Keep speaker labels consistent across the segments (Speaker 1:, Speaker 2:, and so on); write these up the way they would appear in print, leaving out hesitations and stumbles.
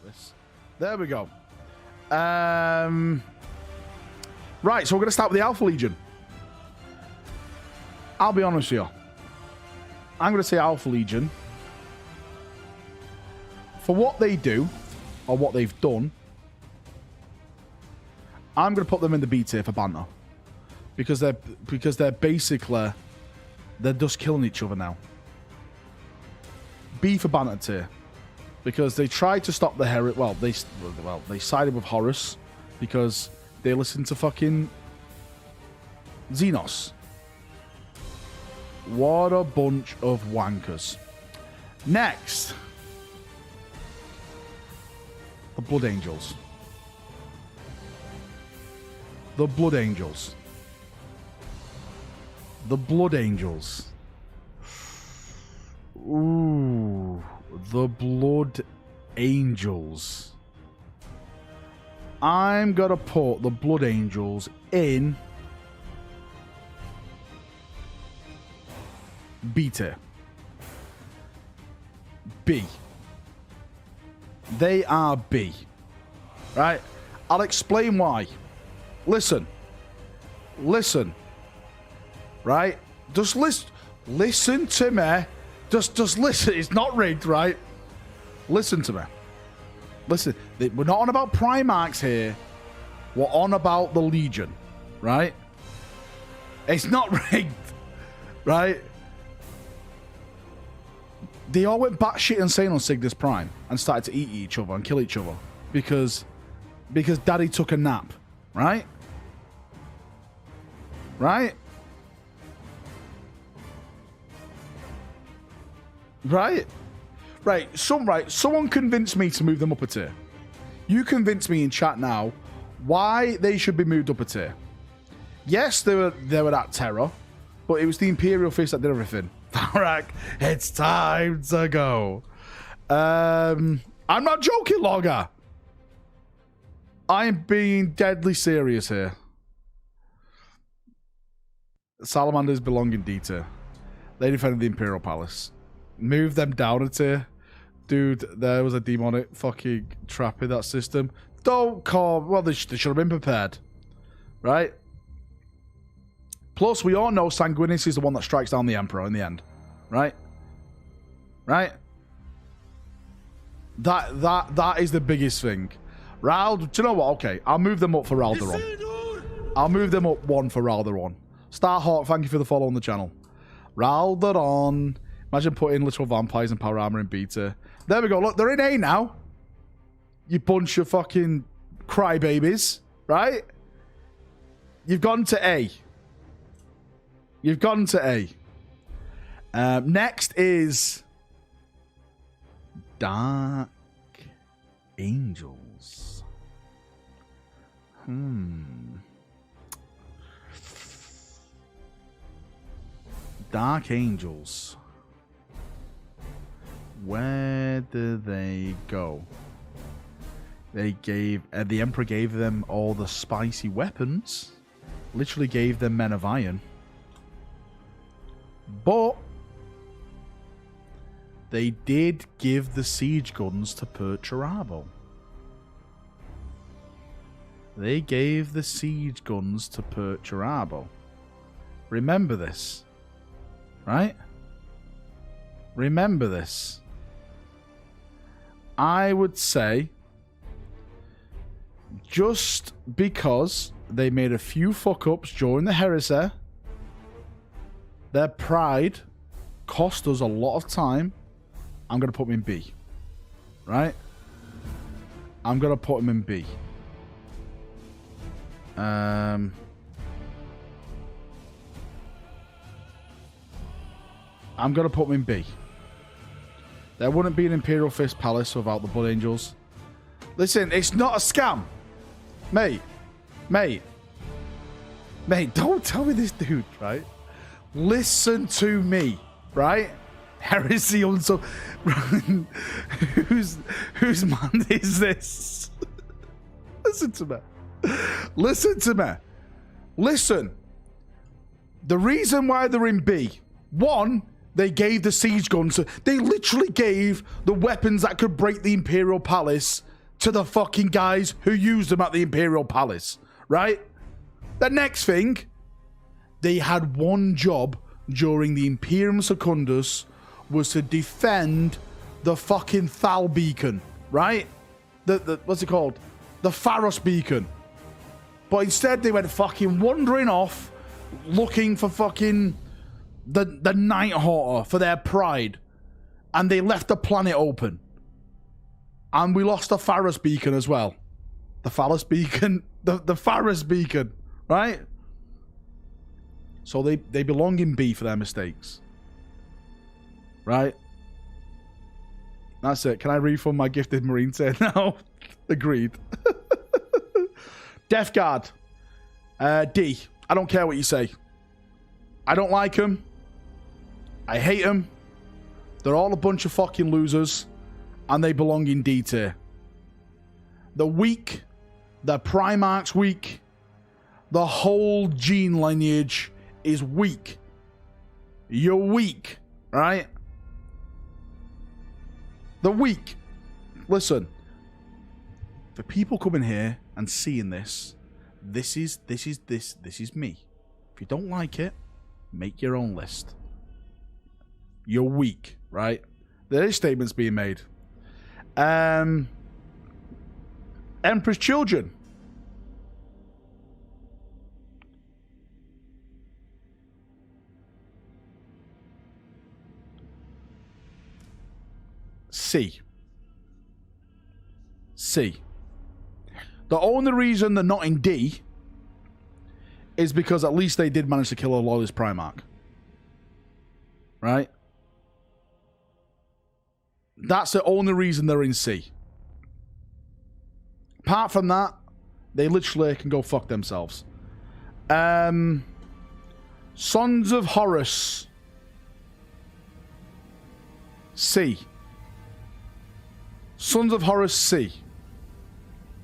Speaker 1: this. There we go. Right, so we're going to start with the Alpha Legion. I'll be honest with you. I'm going to say Alpha Legion. For what they do, or what they've done, I'm going to put them in the B tier for banter. Because they're basically... They're just killing each other now. B for banter tier. Because they tried to stop the Heresy. Well, they sided with Horus. Because they listened to fucking... Xenos. What a bunch of wankers. Next. The Blood Angels. The Blood Angels. The Blood Angels. Ooh. The Blood Angels. I'm gonna put the Blood Angels in B tier. B. They are B. Right? I'll explain why. Listen. Listen. Right? Just listen to me. Just listen. It's not rigged, right? Listen to me. Listen. We're not on about Primarchs here. We're on about the Legion. Right? It's not rigged. Right? They all went batshit insane on Cygnus Prime and started to eat each other and kill each other because Daddy took a nap, right? Right? Right? Right. Someone convinced me to move them up a tier. You convinced me in chat now why they should be moved up a tier. Yes, they were that terror, but it was the Imperial Fists that did everything. Valrak, it's time to go. I'm not joking, Logger. I'm being deadly serious here. Salamanders belong in D tier. They defended the Imperial Palace. Move them down a tier. Dude, there was a demonic fucking trap in that system. Don't call... Well, they should have been prepared. Right? Plus, we all know Sanguinis is the one that strikes down the Emperor in the end. Right? Right? That is the biggest thing. Ral, do you know what? Okay, I'll move them up for Ralderon. I'll move them up one for Ralderon. Starhawk, thank you for the follow on the channel. Ralderon. Imagine putting literal vampires and power armor in beta. There we go. Look, they're in A now. You bunch of fucking crybabies. Right? You've gone to A. You've gone to A. Next is Dark Angels. Dark Angels. Where do they go? They gave... the Emperor gave them all the spicy weapons. Literally gave them Men of Iron. But they did give the siege guns to Perturabo. They gave the siege guns to Perturabo. Remember this. Right? Remember this. I would say just because they made a few fuck-ups during the Heresy, their pride cost us a lot of time. I'm going to put them in B. Right? I'm going to put them in B. I'm going to put them in B. There wouldn't be an Imperial Fist Palace without the Blood Angels. Listen, it's not a scam. Mate, don't tell me this dude, right? Listen to me, right? Heresy on so whose man is this? Listen to me. Listen to me. Listen. The reason why they're in B, one, they gave the siege guns. They literally gave the weapons that could break the Imperial Palace to the fucking guys who used them at the Imperial Palace, right? The next thing, they had one job during the Imperium Secundus was to defend the fucking Thal beacon, right? The what's it called? The Pharos beacon. But instead they went fucking wandering off looking for fucking the Night Haunter for their pride. And they left the planet open. And we lost the Pharos beacon as well. The Pharos beacon, the Pharos beacon, right? So they belong in B for their mistakes. Right? That's it. Can I refund my gifted Marine tier now? Agreed. Death Guard. D. I don't care what you say. I don't like them. I hate them. They're all a bunch of fucking losers. And they belong in D tier. The weak. The Primarchs weak. The whole gene lineage is weak. You're weak. Right? The weak. Listen. For people coming here and seeing this is me. If you don't like it, make your own list. You're weak, right? There is statements being made. Emperor's Children. C. The only reason they're not in D is because at least they did manage to kill a Loyalist Primarch. Right? That's the only reason they're in C. Apart from that, they literally can go fuck themselves. Sons of Horus. C. Sons of Horus C.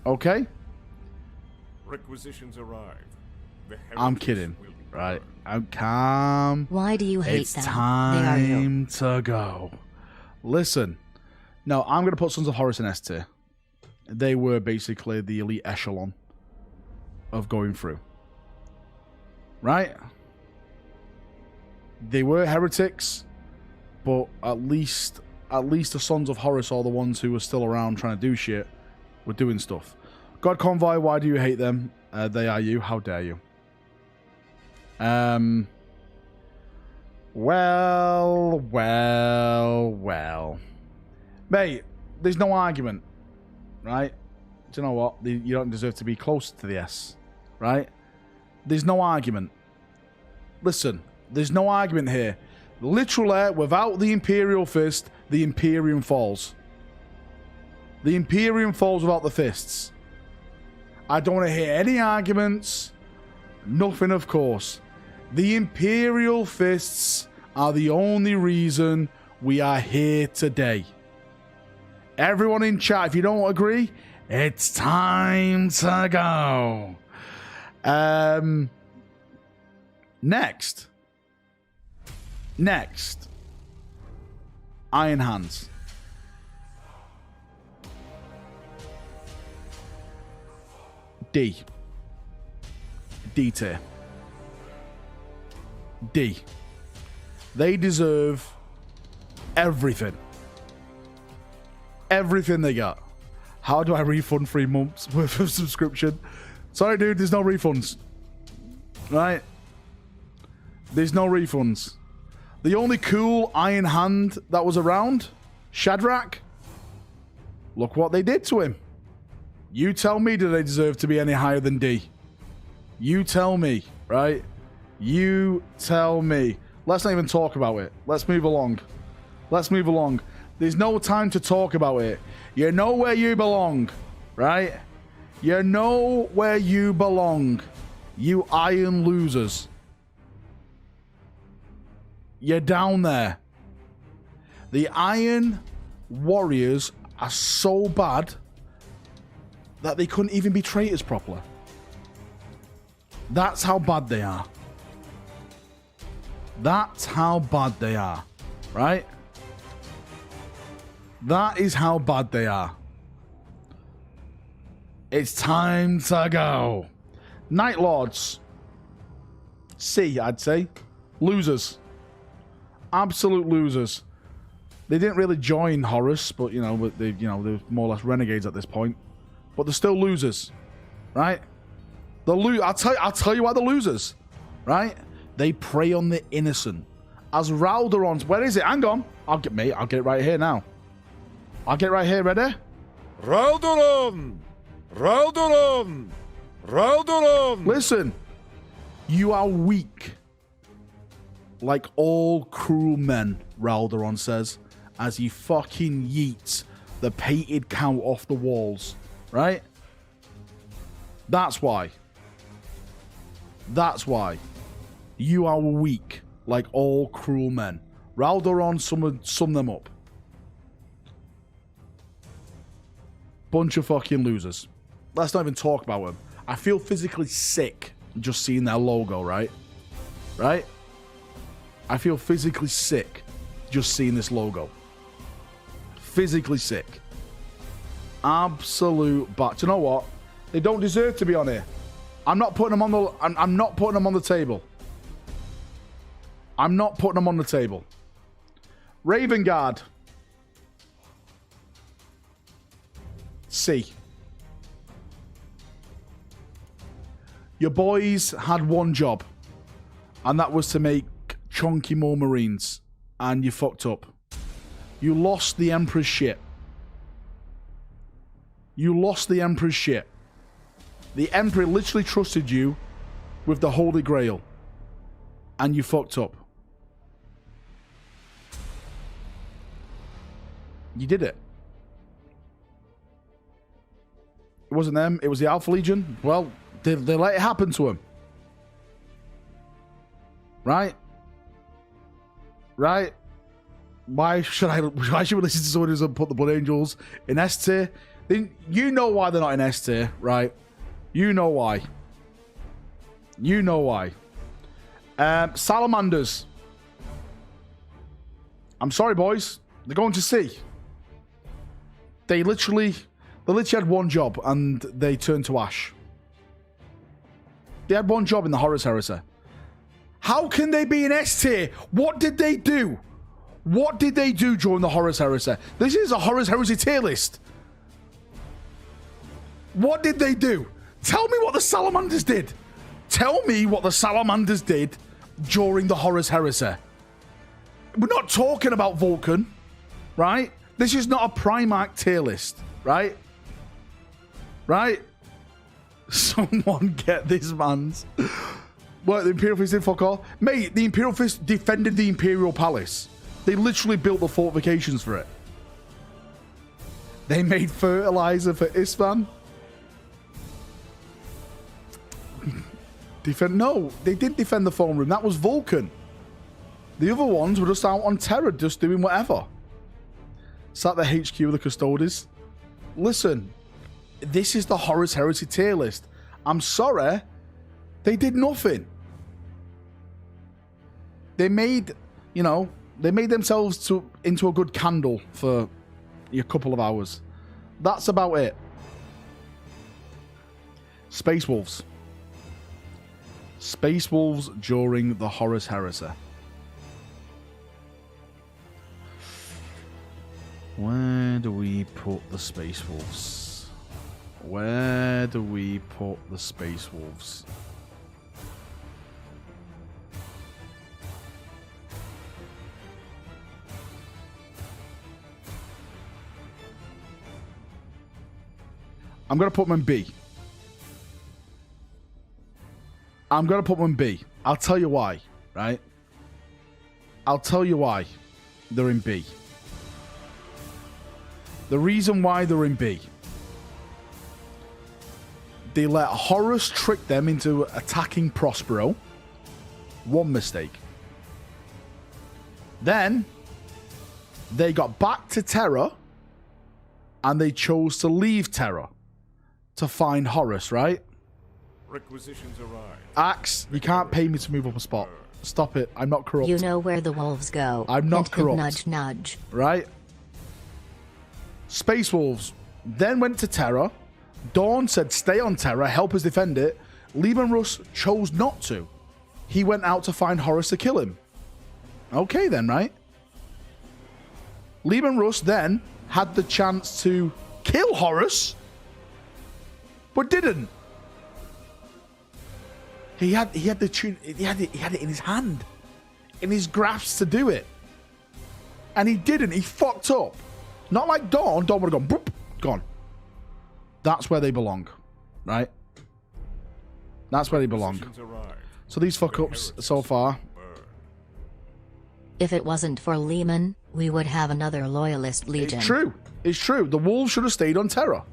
Speaker 1: Okay?
Speaker 2: Requisitions arrive.
Speaker 1: I'm kidding. Right. I'm calm.
Speaker 3: Why do you hate
Speaker 1: it's
Speaker 3: them?
Speaker 1: It's time to go. Listen. No, I'm going to put Sons of Horus in S tier. They were basically the elite echelon of going through. Right? They were heretics, but at least the Sons of Horus are the ones who were still around trying to do shit. Were doing stuff. God Convoy, why do you hate them? They are you. How dare you? Well. Mate, there's no argument. Right? Do you know what? You don't deserve to be close to the S. Right? There's no argument. Listen, there's no argument here. Literally, without the Imperial Fist, the Imperium falls. The Imperium falls without the fists. I don't want to hear any arguments. Nothing, of course. The Imperial Fists are the only reason we are here today. Everyone in chat, if you don't agree, it's time to go. Next. Iron Hands. D tier. D. They deserve everything. Everything they got. How do I refund 3 months worth of subscription? Sorry, dude, there's no refunds. Right? There's no refunds. The only cool Iron Hand that was around, Shadrach. Look what they did to him. You tell me, do they deserve to be any higher than D? You tell me, right? You tell me. Let's not even talk about it. Let's move along. There's no time to talk about it. You know where you belong, right? You know where you belong. You iron losers. You're down there. The Iron Warriors are so bad that they couldn't even be traitors properly. That's how bad they are. That's how bad they are. Right? That is how bad they are. It's time to go. Night Lords. C, I'd say. Losers. Absolute losers. They didn't really join Horus, but they're more or less renegades at this point. But they're still losers, right? I'll tell you why they're losers, right? They prey on the innocent. As Raldoron's, where is it? Hang on, I'll get it right here now. I'll get it right here. Ready?
Speaker 2: Raldoron, Raldoron, Raldoron.
Speaker 1: Listen, you are weak, like all cruel men. Raldoron says, as he fucking yeets the painted cow off the walls. Right? That's why. That's why. You are weak, like all cruel men. Raldoron sum them up. Bunch of fucking losers. Let's not even talk about them. I feel physically sick just seeing their logo, right? Right? I feel physically sick just seeing this logo. Physically sick. Absolute but you know what? They don't deserve to be on here. I'm not putting them on the I'm not putting them on the table. I'm not putting them on the table. Raven Guard. C. Your boys had one job, and that was to make chunky more Marines, and you fucked up. You lost the Emperor's shit. You lost the Emperor's shit. The Emperor literally trusted you with the Holy Grail, and you fucked up. You did it. It wasn't them, it was the Alpha Legion. Well, they let it happen to him. Right? Right? Why should we listen to someone who's put the Blood Angels in S tier? You know why they're not in S tier, right? You know why. You know why. Salamanders. I'm sorry, boys. They're going to C. They literally had one job and they turned to ash. They had one job in the Horus Heresy. How can they be in S tier? What did they do? What did they do during the Horus Heresy? This is a Horus Heresy tier list. What did they do? Tell me what the Salamanders did. Tell me what the Salamanders did during the Horus Heresy. We're not talking about Vulcan, right? This is not a Primarch tier list, right? Right? Someone get this man's... What, the Imperial Fists did fuck all? Mate, the Imperial Fists defended the Imperial Palace. They literally built the fortifications for it. They made fertilizer for Isfahan. No, they didn't defend the phone room. That was Vulcan. The other ones were just out on Terra, just doing whatever. Sat the HQ of the Custodes. Listen, this is the Horus Heresy tier list. I'm sorry, they did nothing. They made, they made themselves into a good candle for a couple of hours. That's about it. Space Wolves. Space Wolves during the Horus Heresy. Where do we put the Space Wolves? Where do we put the Space Wolves? I'm going to put them in B. I'm going to put them in B. I'll tell you why, right? I'll tell you why they're in B. The reason why they're in B. They let Horus trick them into attacking Prospero. One mistake. Then, they got back to Terra, and they chose to leave Terra to find Horus, right?
Speaker 2: Requisitions arrive.
Speaker 1: Axe, you can't pay me to move up a spot. Stop it. I'm not corrupt.
Speaker 3: You know where the wolves go.
Speaker 1: I'm not corrupt.
Speaker 3: Nudge, nudge.
Speaker 1: Right? Space Wolves then went to Terra, Dawn said stay on Terra, help us defend it. Leman Russ chose not to. He went out to find Horus to kill him. Okay then, right? Leman Russ then had the chance to kill Horus, but didn't. He had it in his hand, in his grasp to do it, and he didn't. He fucked up. Not like Dawn. Dawn would have gone, boop, gone. That's where they belong, right? That's where they belong. So these fuck ups so far.
Speaker 3: If it wasn't for Lehman, we would have another loyalist legion.
Speaker 1: It's true. It's true. The wolves should have stayed on Terra.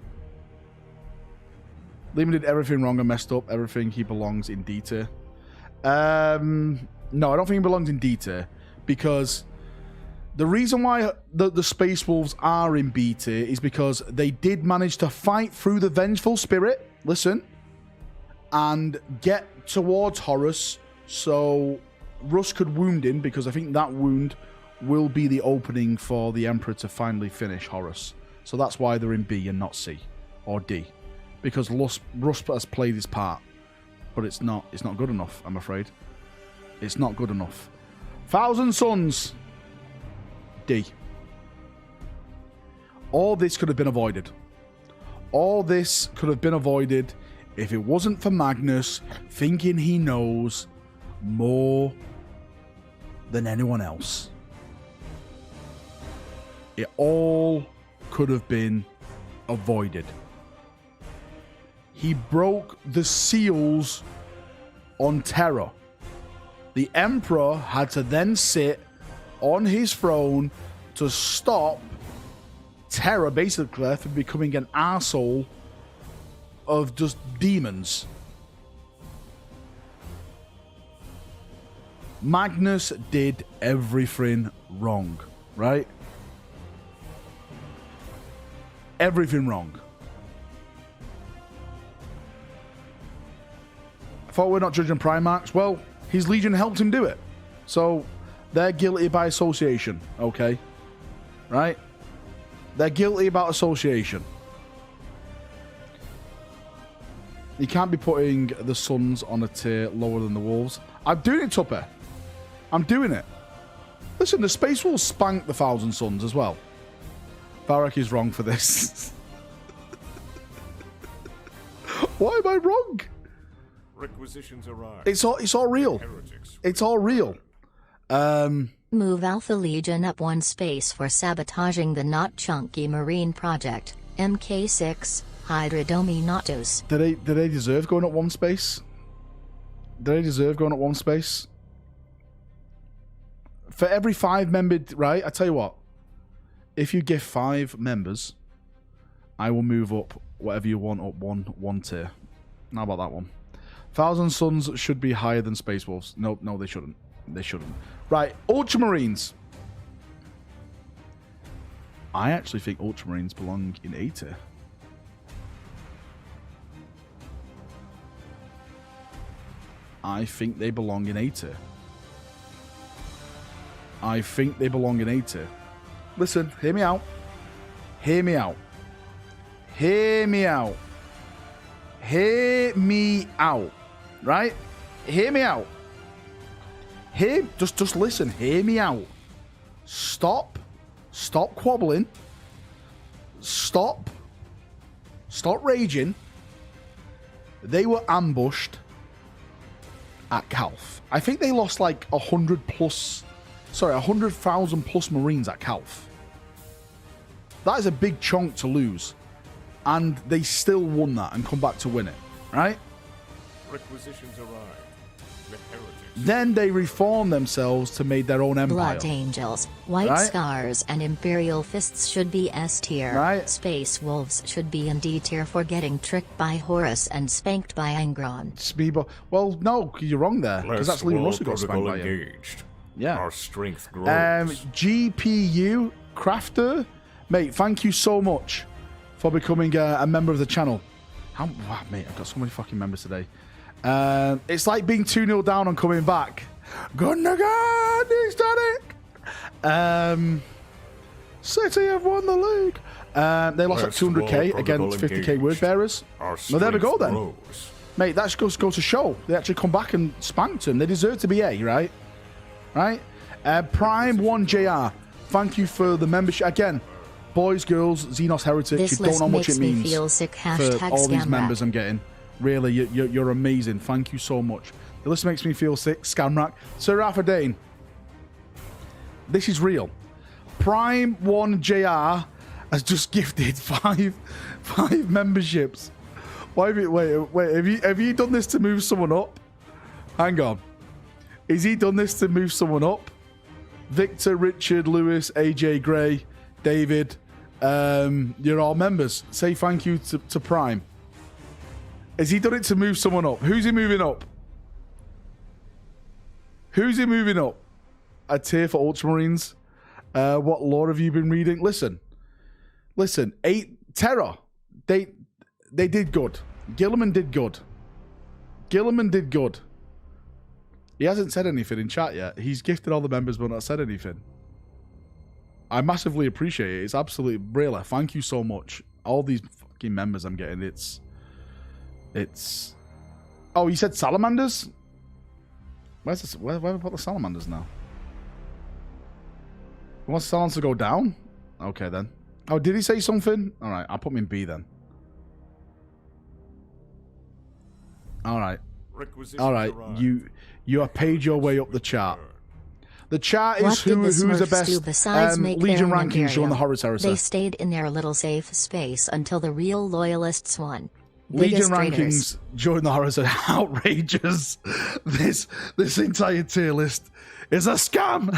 Speaker 1: Lehman did everything wrong and messed up everything. He belongs in D tier. No, I don't think he belongs in D tier because the reason why the Space Wolves are in B tier is because they did manage to fight through the Vengeful Spirit, listen, and get towards Horus so Russ could wound him, because I think that wound will be the opening for the Emperor to finally finish Horus. So that's why they're in B and not C or D, because Russ has played his part, but it's not good enough, I'm afraid. It's not good enough. Thousand Sons, D. All this could have been avoided. All this could have been avoided if it wasn't for Magnus thinking he knows more than anyone else. It all could have been avoided. He broke the seals on Terra. The Emperor had to then sit on his throne to stop Terra basically from becoming an arsehole of just demons. Magnus did everything wrong, right? Everything wrong. I thought we're not judging Primarchs. Well, his Legion helped him do it. So, they're guilty by association, okay? Right? They're guilty about association. You can't be putting the Sons on a tier lower than the Wolves. I'm doing it, Tupper. I'm doing it. Listen, the Space Wolves spanked the Thousand Sons as well. Valrak is wrong for this. Why am I wrong?
Speaker 2: Requisitions arrive.
Speaker 1: It's all real.
Speaker 2: Heretics.
Speaker 1: It's all real.
Speaker 3: Move Alpha Legion up one space for sabotaging the Not Chunky Marine project. MK6 Hydrodominatus.
Speaker 1: Did they deserve going up one space? Did they deserve going up one space? For every 5 members, right? I tell you what. If you give 5 members, I will move up whatever you want up one tier. How about that one? Thousand Sons should be higher than Space Wolves. No, they shouldn't. They shouldn't. Right, Ultramarines. I actually think Ultramarines belong in A tier. I think they belong in A tier. I think they belong in A tier. Listen, hear me out. Hear me out. Hear me out. Hear me out. Right? Hear me out. Just listen. Hear me out. Stop quabbling. Stop raging. They were ambushed at Calf. I think they lost like 100,000 plus Marines at Calf. That is a big chunk to lose. And they still won that and come back to win it. Right?
Speaker 2: Requisitions arrive. The heretics.
Speaker 1: Then they reformed themselves to make their own empire.
Speaker 3: Blood Angels, White
Speaker 1: Right?
Speaker 3: Scars and Imperial Fists should be S tier.
Speaker 1: Right.
Speaker 3: Space Wolves should be in D tier for getting tricked by Horus and spanked by Angron.
Speaker 1: Speedball. Well, no, 'cause you're wrong there. Because that's Leland Russell got spanked by him.
Speaker 2: engaged.
Speaker 1: Yeah.
Speaker 2: Our strength grows.
Speaker 1: GPU Crafter, mate, thank you so much for becoming a member of the channel. Wow, mate, I've got so many fucking members today. It's like being 2-0 down and coming back. Gonna go, he's done it. City have won the league. They lost like 200k against 50k word bearers. Well, there we go then. Mate, that just goes to show. They actually come back and spanked them. They deserve to be A, right? Right? Prime 1JR, thank you for the membership. Again, boys, girls, Xenos Heretics, you don't know how much it means
Speaker 3: feel sick.
Speaker 1: for all these members I'm getting. Really, you're amazing. Thank you so much. The list makes me feel sick. Scamrack. Sir Raffadane, this is real. Prime 1JR has just gifted five memberships. Why have you, wait, have you done this to move someone up? Hang on. Is he done this to move someone up? Victor, Richard, Lewis, AJ Gray, David, you're all members. Say thank you to Prime. Has he done it to move someone up? Who's he moving up? Who's he moving up? A tier for Ultramarines. What lore have you been reading? Listen. 8 Terror. They did good. Gilliman did good. He hasn't said anything in chat yet. He's gifted all the members but not said anything. I massively appreciate it. It's absolutely brilliant. Thank you so much. All these fucking members I'm getting. It's. Oh, you said Salamanders? Where's this? Where have I put the Salamanders now? He wants the Salamanders to go down? Okay then. Oh, did he say something? Alright, I'll put him in B then. Alright. You have paid your way up the chart. The chart is who's the best Legion rankings during the Horus Heresy.
Speaker 3: They stayed in their little safe space until the real loyalists won.
Speaker 1: Legion rankings during the Horus are outrageous. This entire tier list is a scam.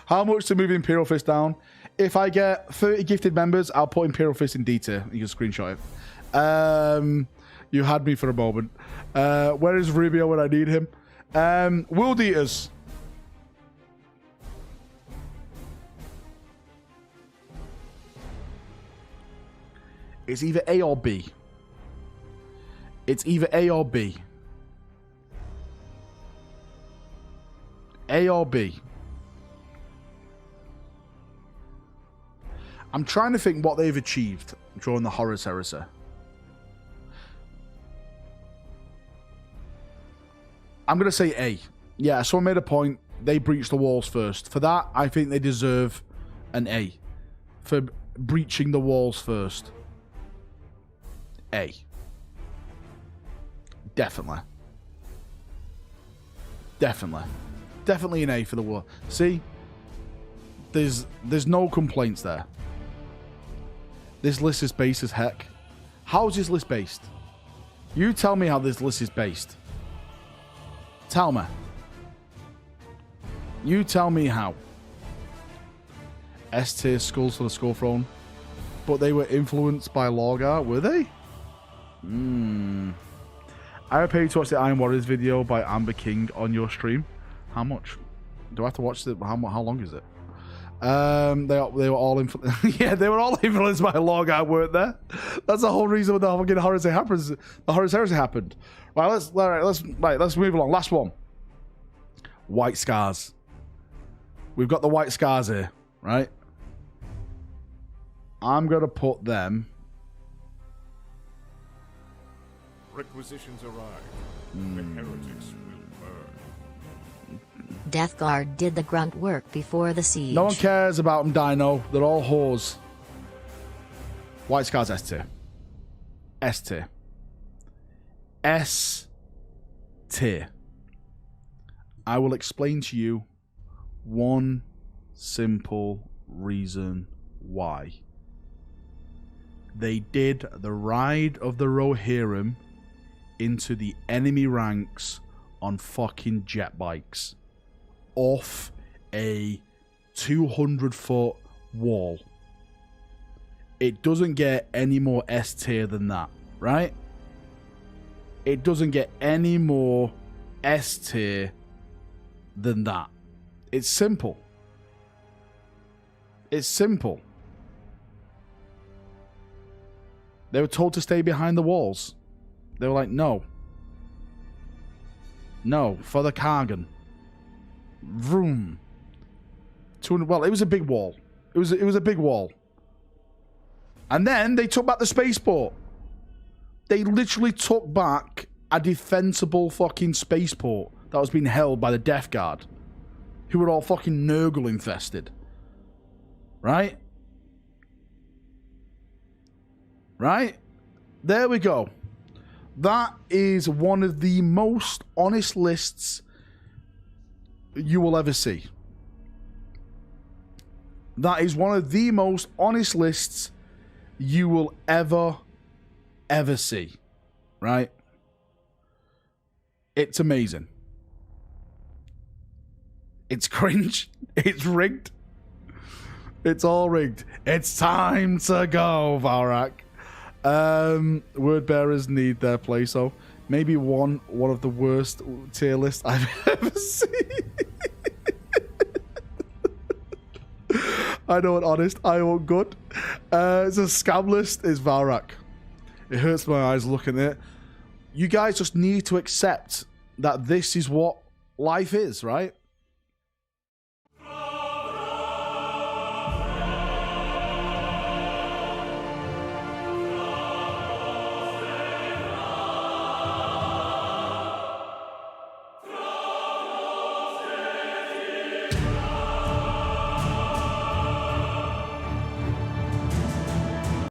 Speaker 1: How much to move Imperial Fist down? If I get 30 gifted members, I'll put Imperial Fist in D tier. You can screenshot it. You had me for a moment. Where is Rubio when I need him? World Eaters. It's either A or B. It's either A or B. A or B. I'm trying to think what they've achieved during the Horus Heresy. I'm going to say A. Yeah, someone made a point. They breached the walls first. For that, I think they deserve an A. For breaching the walls first. A. Definitely. Definitely an A for the war. See? There's no complaints there. This list is based as heck. How is this list based? You tell me how this list is based. Tell me. You tell me how. S-tier skulls for the skull throne. But they were influenced by Lorgar, were they? I paid to watch the Iron Warriors video by Amber King on your stream. How much? Do I have to watch it? How long is it? They were all yeah, they were all influenced by Lorgar, weren't they? That's the whole reason the fucking Horus happens. The Horus Heresy happened. Right, let's move along. Last one. White Scars. We've got the White Scars here, right? I'm gonna put them.
Speaker 2: Requisitions arrive. The heretics will burn.
Speaker 3: Death Guard did the grunt work before the siege.
Speaker 1: No one cares about them, Dino. They're all whores. White Scars S tier. S tier. S tier. I will explain to you one simple reason why. They did the ride of the Rohirrim into the enemy ranks on fucking jet bikes. Off a 200-foot wall. It doesn't get any more S tier than that, right? It doesn't get any more S tier than that. It's simple. It's simple. They were told to stay behind the walls. They were like, no. No, for the Kargan. Vroom. 200, well, it was a big wall. It was a big wall. And then they took back the spaceport. They literally took back a defensible fucking spaceport that was being held by the Death Guard, who were all fucking Nurgle infested. Right? Right? There we go. That is one of the most honest lists you will ever see. That is one of the most honest lists you will ever see. Right? It's amazing. It's cringe. It's rigged. It's all rigged. It's time to go, Valrak. Word bearers need their place, so maybe one of the worst tier lists I've ever seen. I know, honest, I want good. It's a scam list is Valrak. It hurts my eyes looking at it. You guys just need to accept that this is what life is, right?